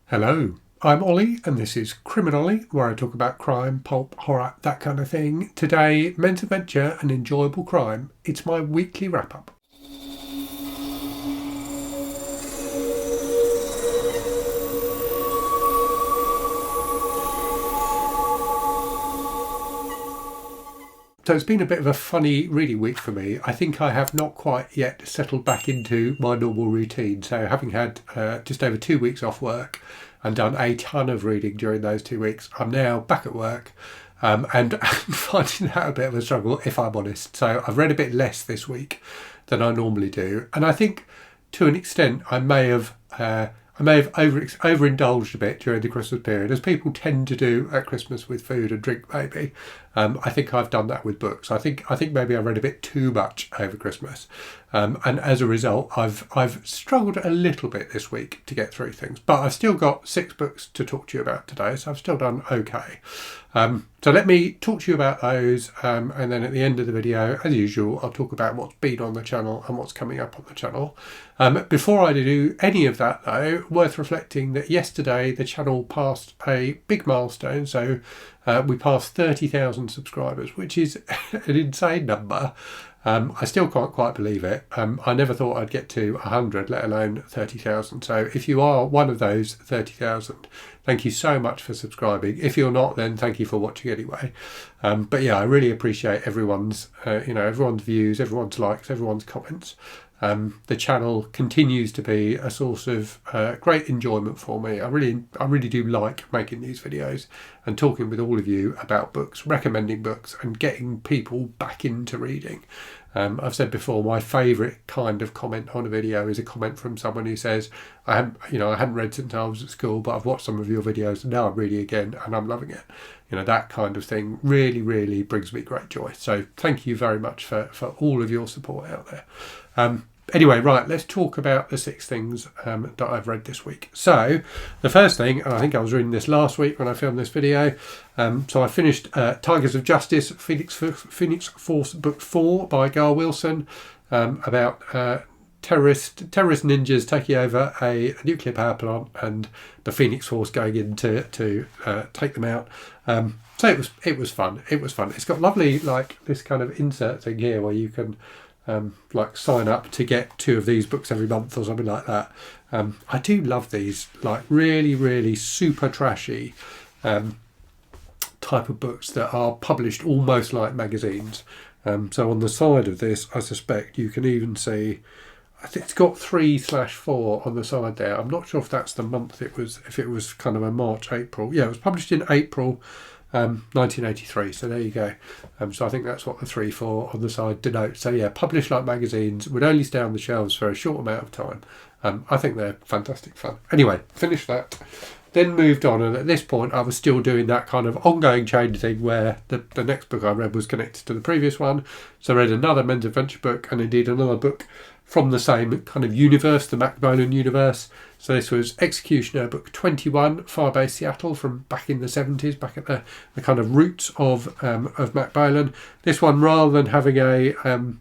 Hello, I'm Ollie and this is Criminally, where I talk about crime, pulp, horror, that kind of thing. Today, men's adventure and enjoyable crime. It's my weekly wrap-up. So it's been a bit of a funny reading week for me. I think I have not quite yet settled back into my normal routine. So having had just over 2 weeks off work and done a ton of reading during those 2 weeks, I'm now back at work and finding that a bit of a struggle, if I'm honest. So I've read a bit less this week than I normally do. And I think to an extent I may have overindulged a bit during the Christmas period, as people tend to do at Christmas with food and drink. Maybe I think I've done that with books. I think maybe I read a bit too much over Christmas, and as a result, I've struggled a little bit this week to get through things. But I've still got 6 books to talk to you about today, so I've still done okay. So let me talk to you about those, and then at the end of the video, as usual, I'll talk about what's been on the channel and what's coming up on the channel. Before I do any of that, though, worth reflecting that yesterday the channel passed a big milestone. So we passed 30,000 subscribers, which is an insane number. I still can't quite believe it. I never thought I'd get to 100, let alone 30,000. So if you are one of those 30,000, thank you so much for subscribing. If you're not, then thank you for watching anyway. But yeah, I really appreciate everyone's views, everyone's likes, everyone's comments. The channel continues to be a source of great enjoyment for me. I really do like making these videos and talking with all of you about books, recommending books and getting people back into reading. I've said before, my favourite kind of comment on a video is a comment from someone who says, I hadn't read since I was at school, but I've watched some of your videos and now I'm reading again and I'm loving it. That kind of thing really, really brings me great joy. So thank you very much for all of your support out there. Anyway, right, let's talk about the 6 things that I've read this week. So the first thing, and I think I was reading this last week when I filmed this video, so I finished Tigers of Justice, Phoenix Force Book 4 by Gar Wilson, about terrorist ninjas taking over a nuclear power plant and the Phoenix Force going in to take them out. So it was fun. It's got lovely, like, this kind of insert thing here where you can like sign up to get 2 of these books every month or something like that. I do love these, like, really, really super trashy type of books that are published almost like magazines. So on the side of this, I suspect you can even see, I think it's got 3/4 on the side there. I'm not sure if that's the month it was, if it was kind of a March, April. Yeah, it was published in April 1983, so there you go. So I think that's what the 3/4 on the side denotes. So yeah, published like magazines, would only stay on the shelves for a short amount of time. I think they're fantastic fun. Anyway, finished that, then moved on, and at this point I was still doing that kind of ongoing chain thing where the next book I read was connected to the previous one. So I read another men's adventure book and indeed another book from the same kind of universe, the Macmillan universe. So this was Executioner Book 21, Firebase, Seattle, from back in the 70s, back at the kind of roots of Macmillan. This one, rather than having an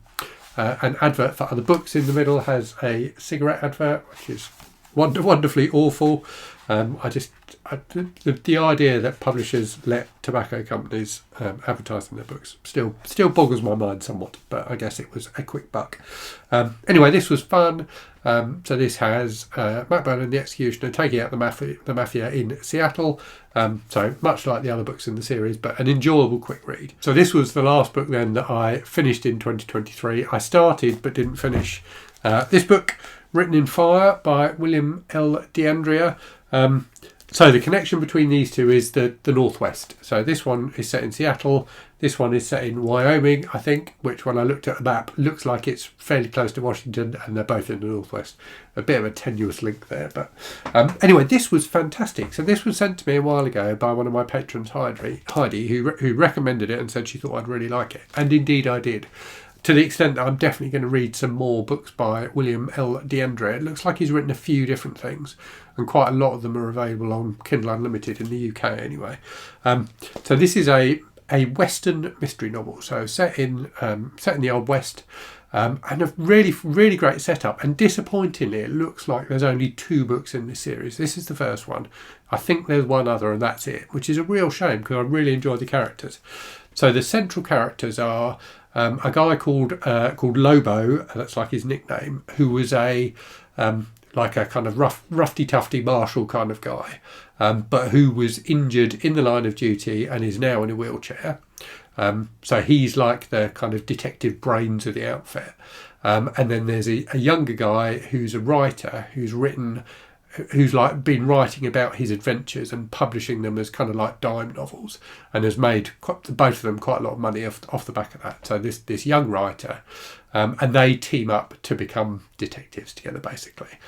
advert for other books in the middle, has a cigarette advert, which is wonderfully awful. The idea that publishers let tobacco companies advertise in their books still boggles my mind somewhat, but I guess it was a quick buck. Anyway, this was fun. So this has Macmillan the Executioner taking out the mafia in Seattle. So much like the other books in the series, but an enjoyable quick read. So this was the last book then that I finished in 2023. I started but didn't finish this book, Written in Fire by William L. DeAndrea. So the connection between these two is the Northwest. So this one is set in Seattle. This one is set in Wyoming, I think, which when I looked at the map, looks like it's fairly close to Washington, and they're both in the Northwest. A bit of a tenuous link there. But anyway, this was fantastic. So this was sent to me a while ago by one of my patrons, Heidi, who recommended it and said she thought I'd really like it. And indeed I did. To the extent that I'm definitely going to read some more books by William L. DeAndrea. It looks like he's written a few different things, and quite a lot of them are available on Kindle Unlimited in the UK anyway. So this is a Western mystery novel, so set in the Old West. and a really, really great setup. And disappointingly, it looks like there's only 2 books in this series. This is the first one. I think there's one other, and that's it, which is a real shame because I really enjoy the characters. So the central characters are a guy called Lobo, that's like his nickname, who was like a kind of roughy-tufty marshal kind of guy, but who was injured in the line of duty and is now in a wheelchair. So he's like the kind of detective brains of the outfit. And then there's a younger guy who's a writer who's like been writing about his adventures and publishing them as kind of like dime novels, and has made both of them quite a lot of money off the back of that. So this young writer, and they team up to become detectives together, basically.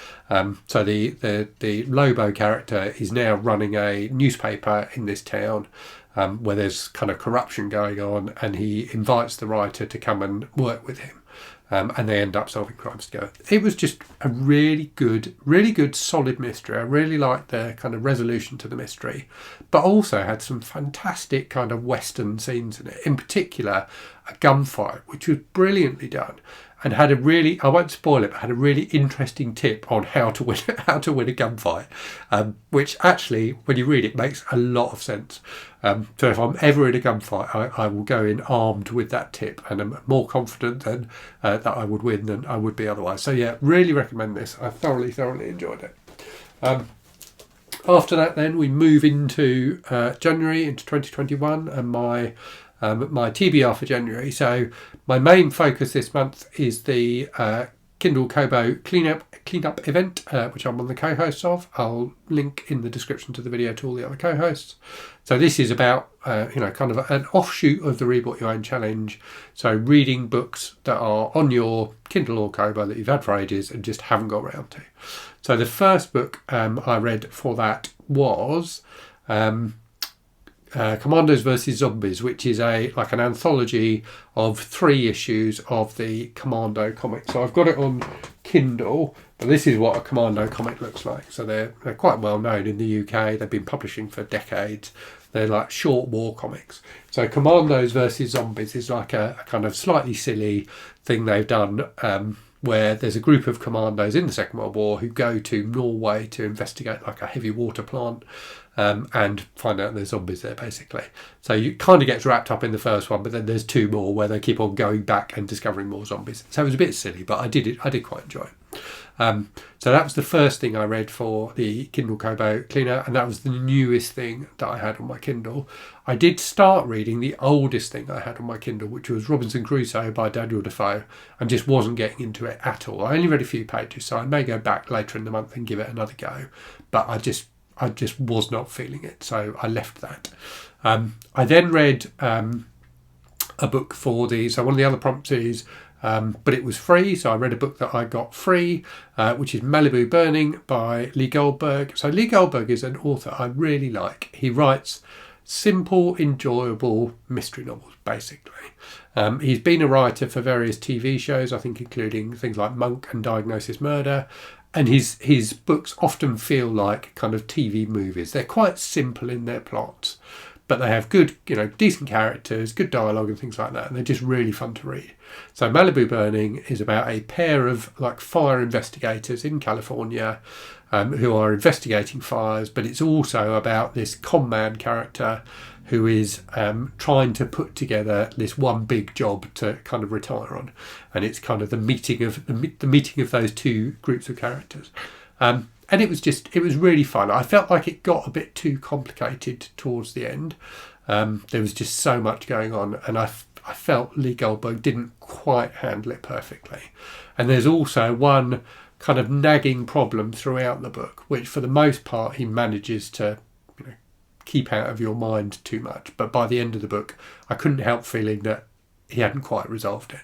So the Lobo character is now running a newspaper in this town, where there's kind of corruption going on, and he invites the writer to come and work with him. And they end up solving crimes together. It was just a really good, solid mystery. I really liked the kind of resolution to the mystery, but also had some fantastic kind of Western scenes in it. In particular, a gunfight, which was brilliantly done, and had a really, I won't spoil it, but had a really interesting tip on how to win a gunfight, which actually, when you read it, makes a lot of sense. So if I'm ever in a gunfight, I will go in armed with that tip, and I'm more confident than that I would win than I would be otherwise. So yeah, really recommend this. I thoroughly enjoyed it. After that, then we move into January, into 2021, and my TBR for January. So my main focus this month is the Kindle Kobo cleanup event, which I'm one of the co-hosts of. I'll link in the description to the video to all the other co-hosts. So this is about kind of an offshoot of the Read What You Own challenge. So reading books that are on your Kindle or Kobo that you've had for ages and just haven't got around to. So the first book I read for that was Commandos versus Zombies, which is like an anthology of 3 issues of the Commando comic. So I've got it on Kindle, but this is what a Commando comic looks like. So they're quite well known in the UK. They've been publishing for decades. They're like short war comics. So Commandos versus Zombies is like a kind of slightly silly thing they've done, where there's a group of commandos in the Second World War who go to Norway to investigate like a heavy water plant, and find out there's zombies there, basically. So you kind of gets wrapped up in the first one, but then there's 2 more where they keep on going back and discovering more zombies. So it was a bit silly, but I did quite enjoy it. So that was the first thing I read for the Kindle Kobo cleaner, and that was the newest thing that I had on my Kindle. I did start reading the oldest thing I had on my Kindle, which was Robinson Crusoe by Defoe, and just wasn't getting into it at all. I only read a few pages, so I may go back later in the month and give it another go, but I just was not feeling it, so I left that. I then read a book for so one of the other prompts is, but it was free, so I read a book that I got free, which is Malibu Burning by Lee Goldberg. So Lee Goldberg is an author I really like. He writes simple, enjoyable mystery novels, basically. He's been a writer for various TV shows, I think including things like Monk and Diagnosis Murder, and his books often feel like kind of TV movies. They're quite simple in their plots, but they have good, decent characters, good dialogue and things like that, and they're just really fun to read. So Malibu Burning is about a pair of like fire investigators in California who are investigating fires, but it's also about this con man character who is trying to put together this one big job to kind of retire on, and it's kind of the meeting of those 2 groups of characters. And it was really fun. I felt like it got a bit too complicated towards the end. There was just so much going on, and I felt Lee Goldberg didn't quite handle it perfectly. And there's also one kind of nagging problem throughout the book, which for the most part he manages to keep out of your mind too much. But by the end of the book, I couldn't help feeling that he hadn't quite resolved it.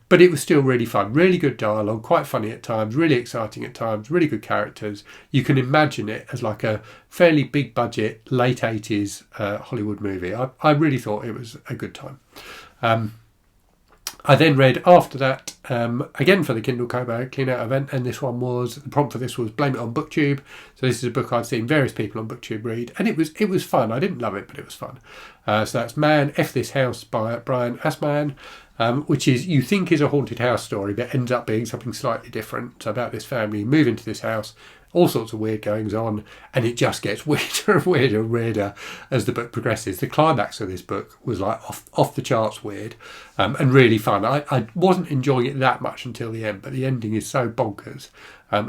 But it was still really fun, really good dialogue, quite funny at times, really exciting at times, really good characters. You can imagine it as like a fairly big budget, late 80s Hollywood movie. I really thought it was a good time. I then read after that, again for the Kindle Kobo Clean Out event, and this one was, the prompt for this was Blame It on BookTube. So this is a book I've seen various people on BookTube read, and it was fun. I didn't love it, but it was fun. So that's Man, F This House by Brian Asman, which is, you think is a haunted house story, but ends up being something slightly different. So about this family move into this house, all sorts of weird goings on, and it just gets weirder and weirder and weirder as the book progresses. The climax of this book was like off the charts weird, and really fun. I wasn't enjoying it that much until the end, but the ending is so bonkers,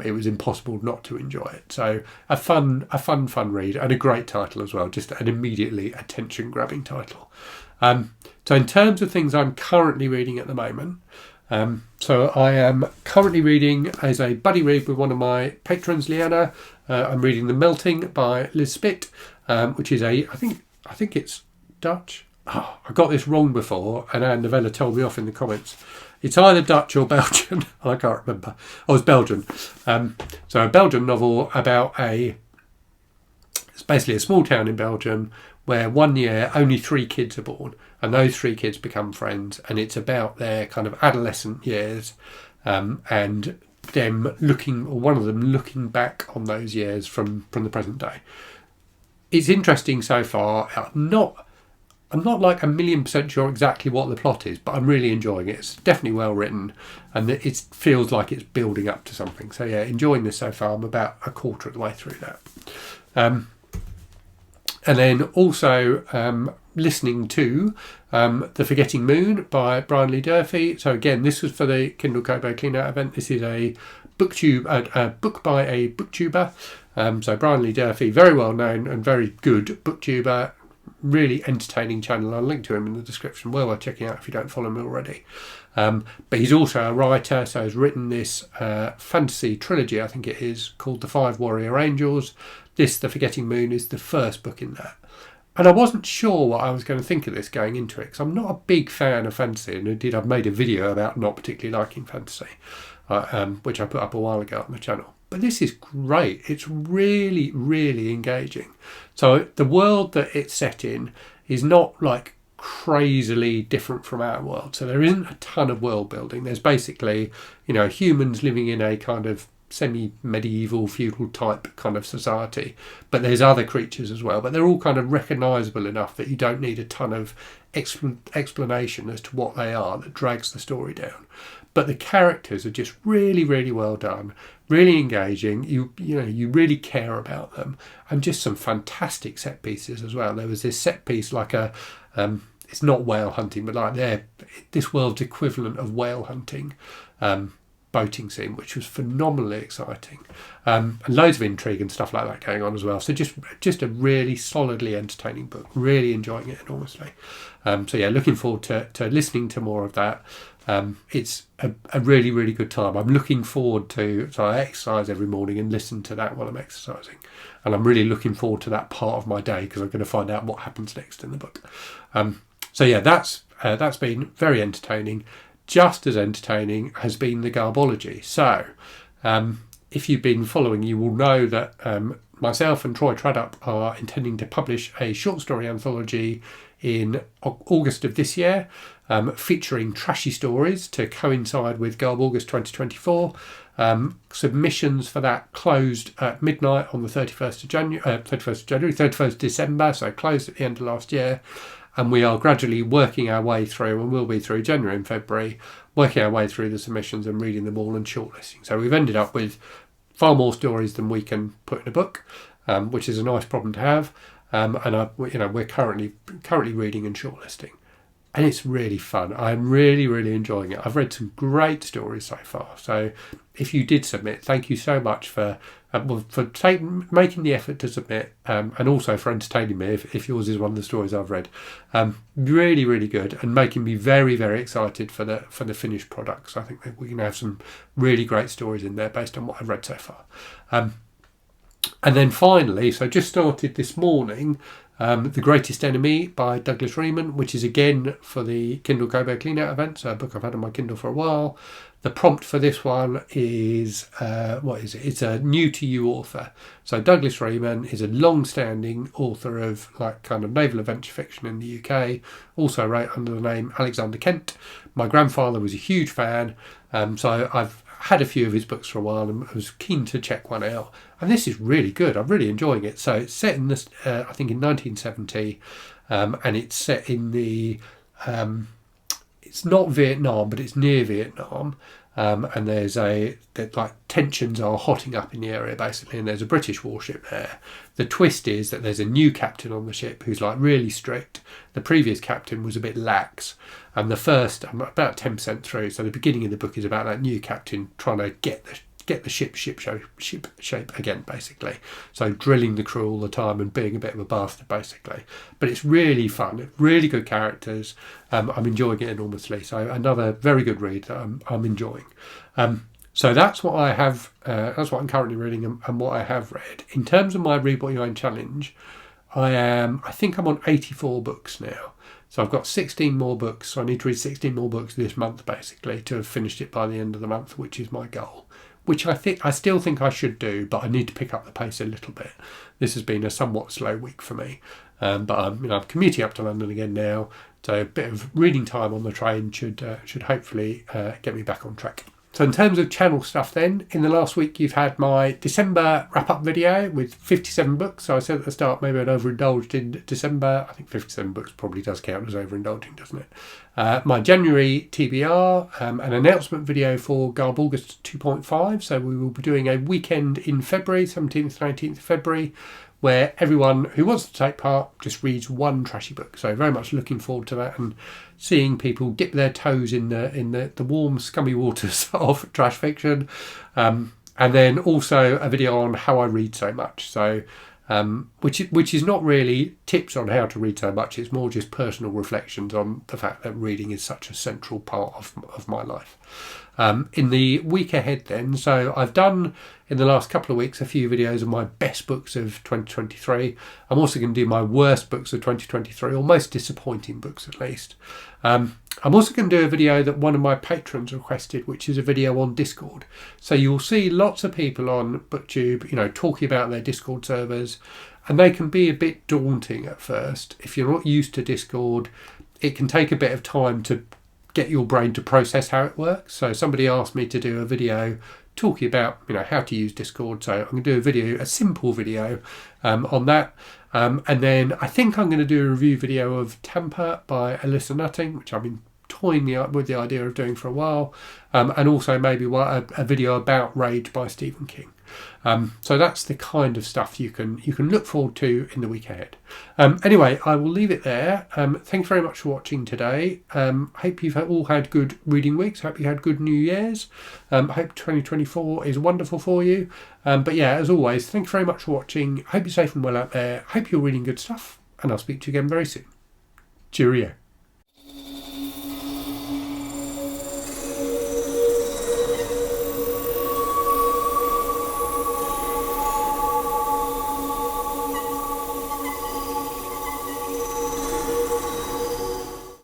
it was impossible not to enjoy it. So a fun read, and a great title as well, just an immediately attention-grabbing title. So in terms of things I'm currently reading at the moment, so I am currently reading as a buddy read with one of my patrons, Leanna. I'm reading The Melting by Lize, which is I think it's Dutch. Oh, I got this wrong before, and Anne Novella told me off in the comments. It's either Dutch or Belgian. I can't remember. Oh, it's Belgian. So a Belgian novel about it's basically a small town in Belgium where one year only 3 kids are born, and those 3 kids become friends, and it's about their kind of adolescent years, and them looking, or one of them looking back on those years from the present day. It's interesting so far. I'm not like 1,000,000% sure exactly what the plot is, but I'm really enjoying it. It's definitely well written, and it feels like it's building up to something. So yeah, enjoying this so far. I'm about a quarter of the way through that. And then also listening to The Forgetting Moon by Brian Lee Durfee. So again, this was for the Kindle Kobo Clean Out event. This is a book by a booktuber. So Brian Lee Durfee, very well known and very good booktuber, really entertaining channel. I'll link to him in the description. Well worth checking out if you don't follow him already. But he's also a writer, so he's written this fantasy trilogy, I think it is, called The 5 Warrior Angels. This, The Forgetting Moon, is the first book in that. And I wasn't sure what I was going to think of this going into it, because I'm not a big fan of fantasy, and indeed I've made a video about not particularly liking fantasy, which I put up a while ago on the channel. But this is great. It's really, really engaging. So the world that it's set in is not like crazily different from our world. So there isn't a ton of world building. There's basically, humans living in a kind of semi-medieval feudal type kind of society, but there's other creatures as well, but they're all kind of recognisable enough that you don't need a ton of explanation as to what they are that drags the story down. But the characters are just really, really well done, really engaging. You really care about them, and just some fantastic set pieces as well. There was this set piece like it's not whale hunting, but like this world's equivalent of whale hunting, boating scene, which was phenomenally exciting, and loads of intrigue and stuff like that going on as well. So just a really solidly entertaining book. Really enjoying it enormously. So yeah, looking forward to listening to more of that. It's a really, really good time. I'm looking forward to, so I exercise every morning and listen to that while I'm exercising, and I'm really looking forward to that part of my day, because I'm going to find out what happens next in the book. So yeah, that's been very entertaining. Just as entertaining has been the Garbology. So if you've been following, you will know that myself and Troy Tradup are intending to publish a short story anthology in August of this year, featuring trashy stories to coincide with Garb August 2024. Submissions for that closed at midnight on the 31st December, so closed at the end of last year. And we are gradually working our way through, and we'll be through January and February, working our way through the submissions and reading them all and shortlisting. So we've ended up with far more stories than we can put in a book, which is a nice problem to have. And we're currently reading and shortlisting, and it's really fun. I'm really, really enjoying it. I've read some great stories so far. So if you did submit, thank you so much for making the effort to submit, and also for entertaining me if yours is one of the stories I've read. Really, really good, and making me very, very excited for the finished products. I think that we're going to have some really great stories in there based on what I've read so far. And then finally, so just started this morning, The Greatest Enemy by Douglas Reeman, which is again for the Kindle Kobo Clean Out event, so a book I've had on my Kindle for a while. The prompt for this one is, what is it? It's a new to you author. So Douglas Reeman is a long-standing author of like kind of naval adventure fiction in the UK, also wrote under the name Alexander Kent. My grandfather was a huge fan, so I've had a few of his books for a while and was keen to check one out. And this is really good. I'm really enjoying it. So it's set in this, I think in 1970, and it's set in the, it's not Vietnam, but it's near Vietnam. And there's like tensions are hotting up in the area basically, and there's a British warship there. The twist is that there's a new captain on the ship who's like really strict. The previous captain was a bit lax, and I'm about 10% through. So the beginning of the book is about that new captain trying to get the ship shape again, basically. So drilling the crew all the time and being a bit of a bastard, basically. But it's really fun, really good characters. I'm enjoying it enormously. So another very good read that I'm enjoying. So that's what I have. That's what I'm currently reading and what I have read. In terms of my Read What You Own challenge, I think I'm on 84 books now. So I've got 16 more books. So I need to read 16 more books this month, basically, to have finished it by the end of the month, which is my goal. Which I still think I should do, but I need to pick up the pace a little bit. This has been a somewhat slow week for me, but I'm commuting up to London again now, so a bit of reading time on the train should hopefully get me back on track. So in terms of channel stuff then, in the last week you've had my December wrap-up video with 57 books. So I said at the start maybe I'd overindulged in December. I think 57 books probably does count as overindulging, doesn't it? My January TBR, an announcement video for Garb August 2.5. So we will be doing a weekend in February, 17th, 19th of February, where everyone who wants to take part just reads one trashy book. So very much looking forward to that and seeing people dip their toes in the warm, scummy waters of trash fiction. And then also a video on how I read so much. So which is not really tips on how to read so much. It's more just personal reflections on the fact that reading is such a central part of my life. In the week ahead then, so I've done in the last couple of weeks a few videos of my best books of 2023. I'm also going to do my worst books of 2023, or most disappointing books at least. I'm also going to do a video that one of my patrons requested, which is a video on Discord. So you'll see lots of people on BookTube, talking about their Discord servers, and they can be a bit daunting at first. If you're not used to Discord, it can take a bit of time to get your brain to process how it works. So somebody asked me to do a video talking about how to use Discord, so I'm going to do a simple video on that, and then I think I'm going to do a review video of Tampa by Alyssa Nutting, which I've been toying with the idea of doing for a while, and also maybe a video about Rage by Stephen King. So that's the kind of stuff you can look forward to in the week ahead. Anyway, I will leave it there. Thank you very much for watching today. Hope you've all had good reading weeks. Hope you had good New Year's. Hope 2024 is wonderful for you. But yeah, as always, thank you very much for watching. Hope you're safe and well out there. Hope you're reading good stuff, and I'll speak to you again very soon. Cheerio.